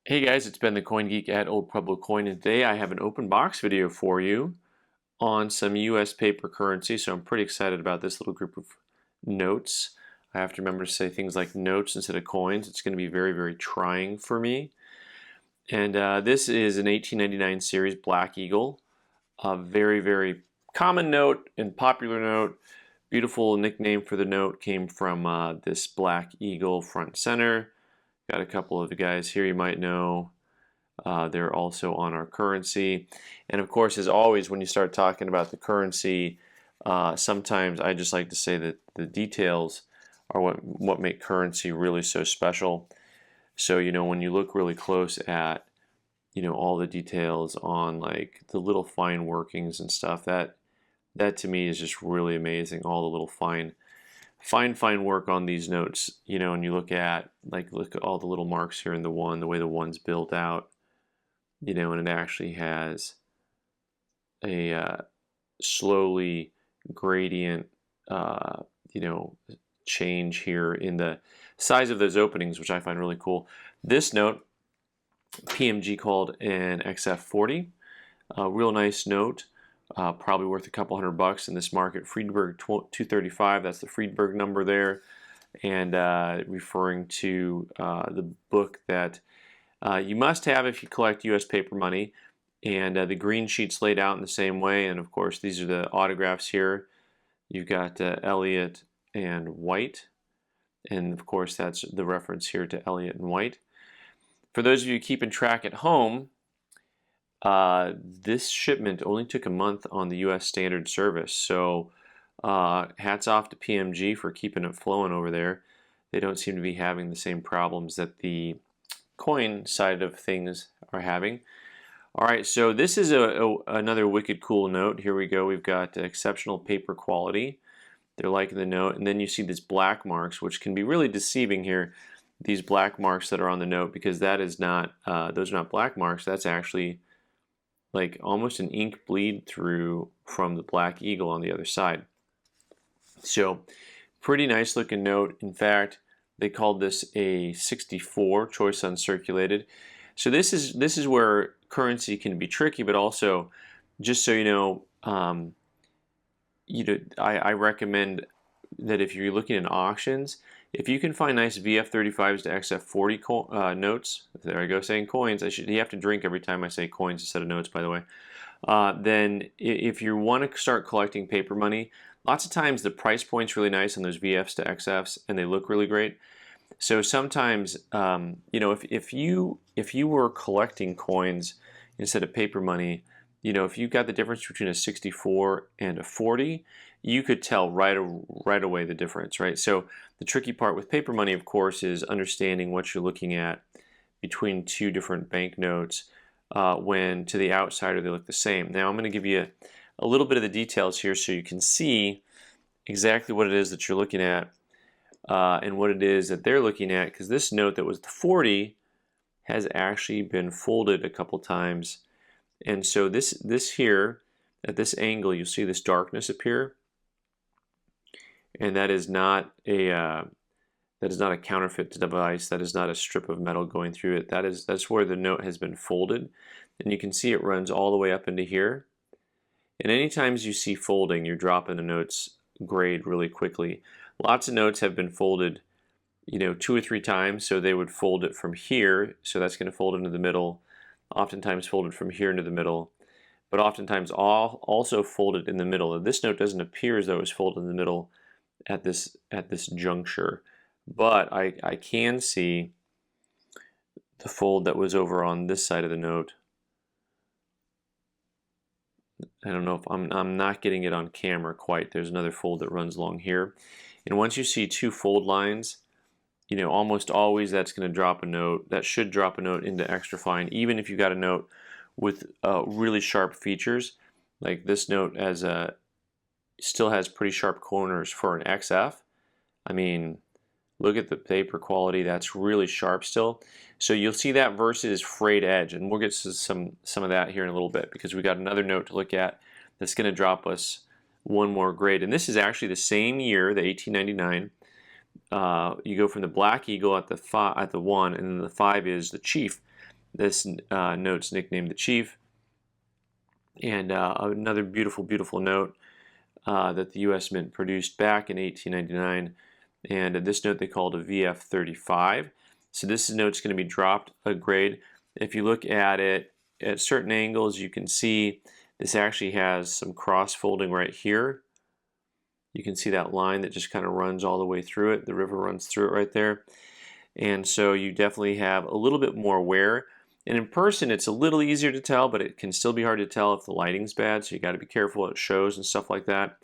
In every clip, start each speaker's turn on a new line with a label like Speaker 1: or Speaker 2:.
Speaker 1: Hey guys, it's Ben the Coin Geek at Old Pueblo Coin, and today I have an open box video for you on some US paper currency. So I'm pretty excited about this little group of notes. I have to remember to say things like notes instead of coins. It's going to be very, very trying for me. And this is an 1899 series Black Eagle, a very, very common note and popular note. Beautiful nickname for the note came from this Black Eagle front center. Got a couple of the guys here you might know. They're also on our currency. And of course, as always, when you start talking about the currency, sometimes I just like to say that the details are what make currency really so special. So, when you look really close at, all the details on like the little fine workings and stuff, that to me is just really amazing. All the little fine work on these notes, and you look at all the little marks here in the way the one's built out, and it actually has a slowly gradient, change here in the size of those openings, which I find really cool. This note, PMG called an XF40, a real nice note. Probably worth a couple $100 in this market. Friedberg 235, that's the Friedberg number there, and referring to the book that you must have if you collect US paper money. And the green sheet's laid out in the same way, and of course these are the autographs here. You've got Elliott and White, and of course that's the reference here to Elliott and White. For those of you keeping track at home, this shipment only took a month on the US standard service, so hats off to PMG for keeping it flowing over there. They don't seem to be having the same problems that the coin side of things are having. Alright, so this is another wicked cool note. Here we go. We've got exceptional paper quality. They're liking the note, and then you see these black marks, which can be really deceiving here. These black marks that are on the note, because that is not those are not black marks. That's actually like almost an ink bleed through from the Black Eagle on the other side. So pretty nice looking note. In fact, they called this a 64 choice uncirculated. So this is where currency can be tricky, but also just so you know, I recommend that if you're looking at auctions, if you can find nice VF35s to XF40 notes, there I go saying coins, you have to drink every time I say coins instead of notes, by the way, then if you want to start collecting paper money, lots of times the price point's really nice on those VFs to XFs and they look really great. So sometimes, if you were collecting coins instead of paper money, if you got the difference between a 64 and a 40, you could tell right away the difference, right? So the tricky part with paper money, of course, is understanding what you're looking at between two different banknotes when to the outsider they look the same. Now I'm going to give you a little bit of the details here so you can see exactly what it is that you're looking at and what it is that they're looking at, because this note that was the 40 has actually been folded a couple times. And so this here, at this angle, you'll see this darkness appear, and that is not a counterfeit device. That is not a strip of metal going through it. That's where the note has been folded, and you can see it runs all the way up into here. And anytime you see folding, you're dropping the note's grade really quickly. Lots of notes have been folded, 2 or 3 times, so they would fold it from here, so that's going to fold into the middle. Oftentimes folded from here into the middle, but oftentimes also folded in the middle. This note doesn't appear as though it was folded in the middle at this juncture, but I can see the fold that was over on this side of the note. I don't know if I'm not getting it on camera quite. There's another fold that runs along here, and once you see 2 fold lines, almost always that's going to drop a note. That should drop a note into extra fine, even if you got a note with really sharp features. Like this note still has pretty sharp corners for an XF. I mean, look at the paper quality. That's really sharp still. So you'll see that versus frayed edge, and we'll get to some of that here in a little bit, because we got another note to look at that's going to drop us one more grade. And this is actually the same year, the 1899. You go from the Black Eagle at the 1, and then the 5 is the Chief. This note's nicknamed the Chief. And another beautiful, beautiful note that the U.S. Mint produced back in 1899. And this note they called a VF35. So this note's going to be dropped a grade. If you look at it at certain angles, you can see this actually has some cross folding right here. You can see that line that just kind of runs all the way through it. The river runs through it right there. And so you definitely have a little bit more wear. And in person, it's a little easier to tell, but it can still be hard to tell if the lighting's bad, so you got to be careful what it shows and stuff like that.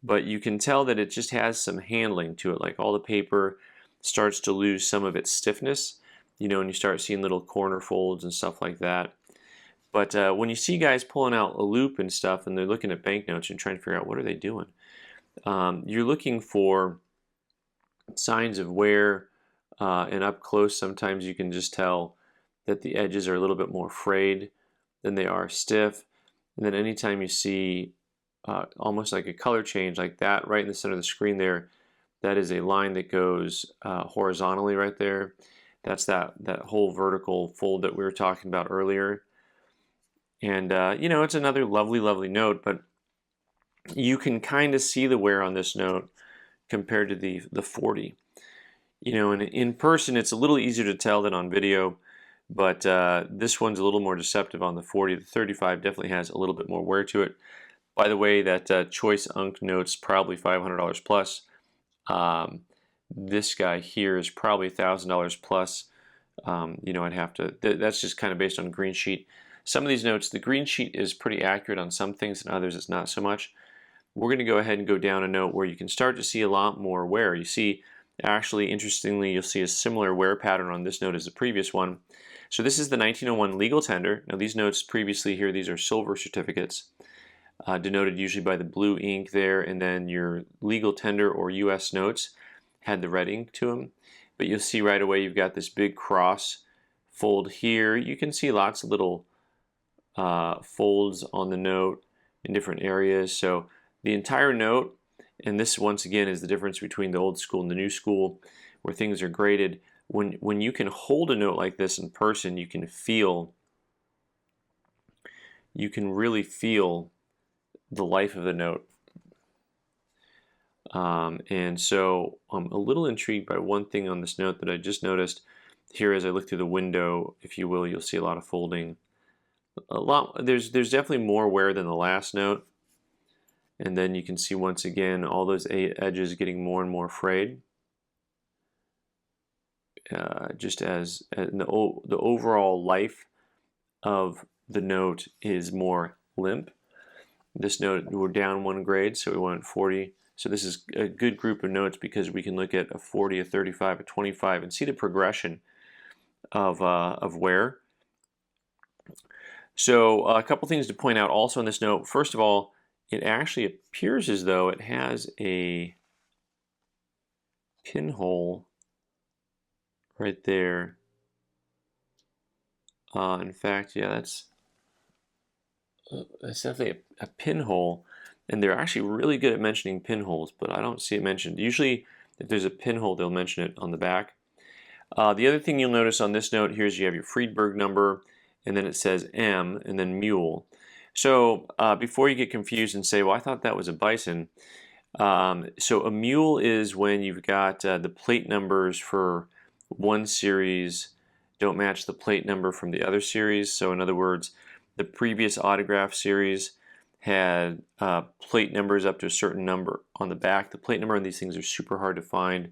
Speaker 1: But you can tell that it just has some handling to it, like all the paper starts to lose some of its stiffness, you know, and you start seeing little corner folds and stuff like that. But when you see guys pulling out a loop and stuff, and they're looking at banknotes and trying to figure out what are they doing, you're looking for signs of wear, and up close sometimes you can just tell that the edges are a little bit more frayed than they are stiff. And then anytime you see almost like a color change like that right in the center of the screen there, that is a line that goes horizontally right there. That's that whole vertical fold that we were talking about earlier. And you know, it's another lovely, lovely note, but you can kind of see the wear on this note compared to the 40. You know, and in person it's a little easier to tell than on video, but this one's a little more deceptive on the 40. The 35 definitely has a little bit more wear to it. By the way, that Choice Unk note's probably $500 plus. This guy here is probably $1,000 plus. You know, I'd have to, that's just kind of based on green sheet. Some of these notes, the green sheet is pretty accurate on some things and others it's not so much. We're going to go ahead and go down a note where you can start to see a lot more wear. You see, actually, interestingly, you'll see a similar wear pattern on this note as the previous one. So this is the 1901 legal tender. Now these notes previously here, these are silver certificates, denoted usually by the blue ink there, and then your legal tender or US notes had the red ink to them. But you'll see right away you've got this big cross fold here. You can see lots of little folds on the note in different areas. So the entire note, and this once again is the difference between the old school and the new school, where things are graded. When you can hold a note like this in person, you can really feel the life of the note. And so I'm a little intrigued by one thing on this note that I just noticed here as I look through the window, if you will. You'll see a lot of folding. There's definitely more wear than the last note. And then you can see once again all those edges getting more and more frayed. Just as the overall life of the note is more limp. This note, we're down one grade, so we went 40. So this is a good group of notes because we can look at a 40, a 35, a 25, and see the progression of wear. So a couple things to point out also on this note. First of all, it actually appears as though it has a pinhole right there. In fact, yeah, that's definitely a pinhole, and they're actually really good at mentioning pinholes, but I don't see it mentioned. Usually, if there's a pinhole, they'll mention it on the back. The other thing you'll notice on this note here is you have your Friedberg number, and then it says M, and then mule. So before you get confused and say, well, I thought that was a bison. So a mule is when you've got the plate numbers for one series don't match the plate number from the other series. So in other words, the previous autograph series had plate numbers up to a certain number on the back. The plate number on these things are super hard to find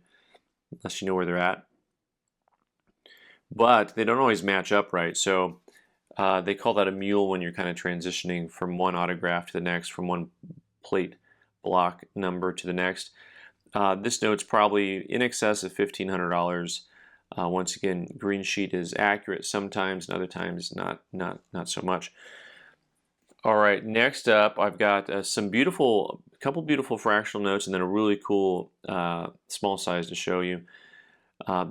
Speaker 1: unless you know where they're at. But they don't always match up right. So they call that a mule when you're kind of transitioning from one autograph to the next, from one plate block number to the next. This note's probably in excess of $1,500. Once again, green sheet is accurate sometimes, and other times not so much. All right, next up, I've got a couple beautiful fractional notes, and then a really cool small size to show you.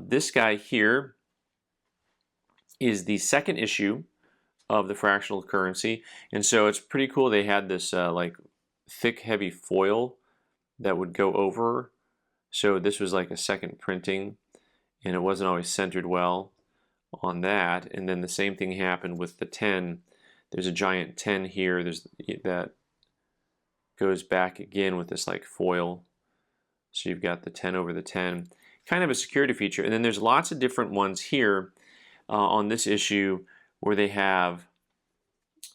Speaker 1: This guy here is the second issue of the fractional currency, and so it's pretty cool. They had this like thick, heavy foil that would go over. So this was like a second printing, and it wasn't always centered well on that. And then the same thing happened with the 10. There's a giant 10 here. There's that goes back again with this like foil. So you've got the 10 over the 10, kind of a security feature. And then there's lots of different ones here on this issue where they have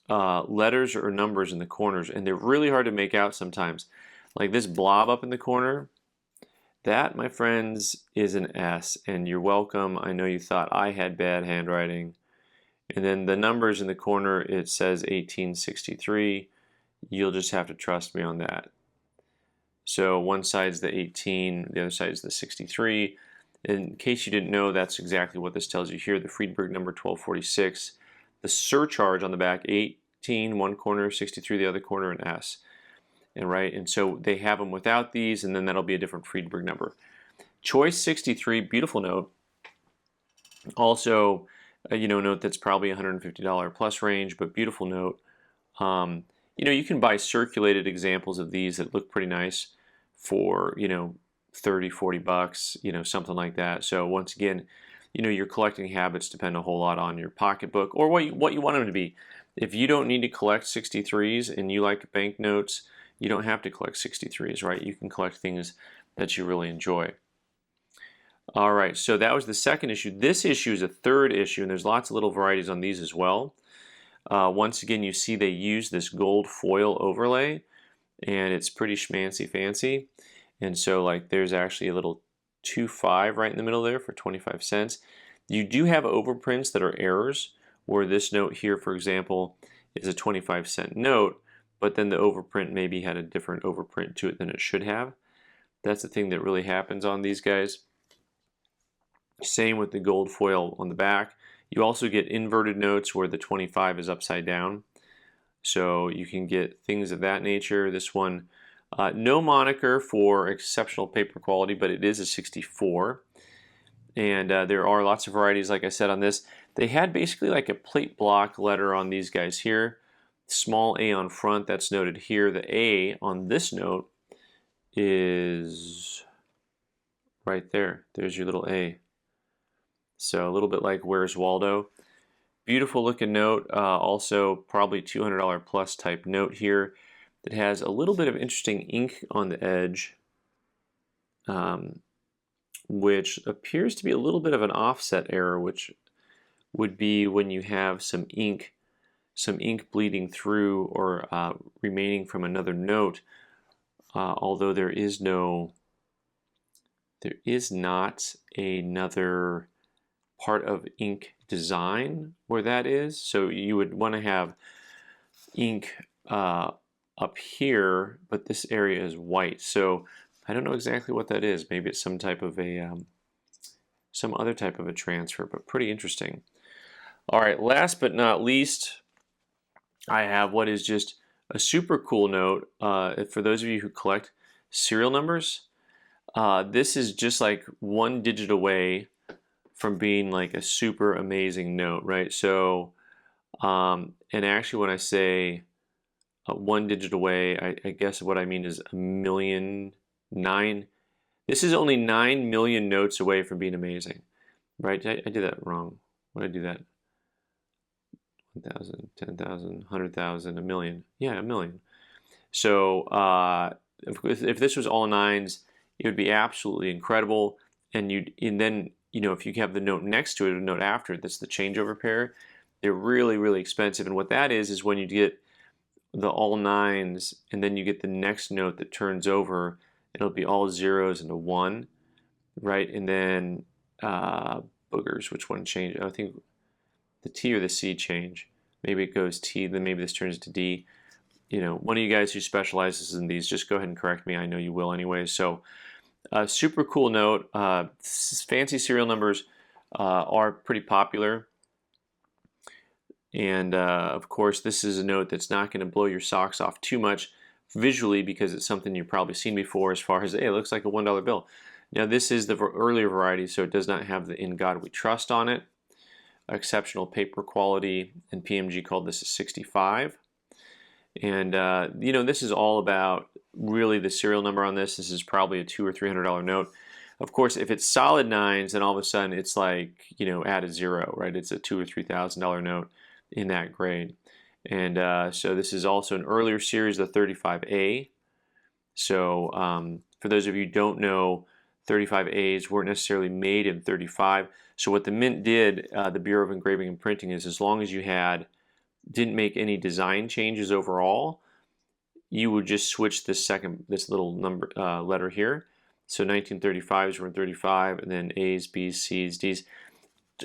Speaker 1: letters or numbers in the corners, and they're really hard to make out sometimes. Like this blob up in the corner, that, my friends, is an S, and you're welcome. I know you thought I had bad handwriting. And then the numbers in the corner, it says 1863. You'll just have to trust me on that. So one side's the 18, the other side is the 63. In case you didn't know, that's exactly what this tells you here. The Friedberg number 1246. The surcharge on the back, 18, one corner, 63, the other corner, and S. And so they have them without these, and then that'll be a different Friedberg number. Choice 63, beautiful note. Also, note that's probably $150 plus range, but beautiful note. You can buy circulated examples of these that look pretty nice for, 30, 40 bucks, something like that. So once again, your collecting habits depend a whole lot on your pocketbook or what you want them to be. If you don't need to collect 63s and you like banknotes, you don't have to collect 63s, right? You can collect things that you really enjoy. All right, so that was the second issue. This issue is a third issue, and there's lots of little varieties on these as well. Once again, you see they use this gold foil overlay, and it's pretty schmancy fancy. And so like there's actually a little 2.5 right in the middle there for 25 cents. You do have overprints that are errors, where this note here, for example, is a 25-cent note, but then the overprint maybe had a different overprint to it than it should have. That's the thing that really happens on these guys. Same with the gold foil on the back. You also get inverted notes where the 25 is upside down. So you can get things of that nature. This one, no moniker for exceptional paper quality, but it is a 64. And there are lots of varieties, like I said, on this. They had basically like a plate block letter on these guys here. Small a on front, that's noted here. The A on this note is right there. There's your little A. So a little bit like Where's Waldo. Beautiful looking note. Also probably $200 plus type note here. It has a little bit of interesting ink on the edge, which appears to be a little bit of an offset error, which would be when you have some ink bleeding through or remaining from another note, although there is not another part of ink design where that is. So you would want to have ink up here, but this area is white. So I don't know exactly what that is. Maybe it's some type of some other type of a transfer, but pretty interesting. All right, last but not least, I have what is just a super cool note for those of you who collect serial numbers. This is just like one digit away from being like a super amazing note, right? So, and actually when I say 1 digit away, I guess what I mean is 1,000,009. This is only 9 million notes away from being amazing, right? I did that wrong. Why did I do that? 1,000, 10,000, 100,000, a million. Yeah, a million. So if this was all nines, it would be absolutely incredible. And then if you have the note next to it, or note after it, that's the changeover pair. They're really, really expensive. And what that is when you get the all nines, and then you get the next note that turns over, it'll be all zeros and a 1, right? And then boogers, which one change? I think the T or the C change. Maybe it goes T, then maybe this turns to D. One of you guys who specializes in these, just go ahead and correct me. I know you will anyway. So super cool note. Fancy serial numbers are pretty popular. And of course, this is a note that's not going to blow your socks off too much visually, because it's something you've probably seen before as far as, hey, it looks like a $1 bill. Now this is the earlier variety, so it does not have the In God We Trust on it. Exceptional paper quality, and PMG called this a 65. And this is all about really the serial number on this. This is probably a $200 or $300 note. Of course, if it's solid nines, then all of a sudden it's like, you know, add a zero, right? It's a $2,000 or $3,000 note in that grade. And so this is also an earlier series, the 35A. So for those of you who don't know, 35As weren't necessarily made in 35. So what the Mint did, the Bureau of Engraving and Printing, is as long as you didn't make any design changes overall, you would just switch this little number letter here. So 1935s were in 35, and then A's, B's, C's, D's.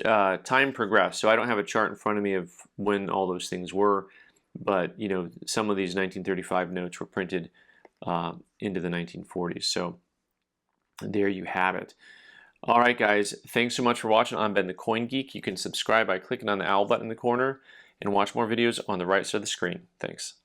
Speaker 1: Time progressed, so I don't have a chart in front of me of when all those things were, but you know, some of these 1935 notes were printed into the 1940s. So there you have it. All right, guys, thanks so much for watching. I'm Ben the Coin Geek. You can subscribe by clicking on the owl button in the corner and watch more videos on the right side of the screen. Thanks.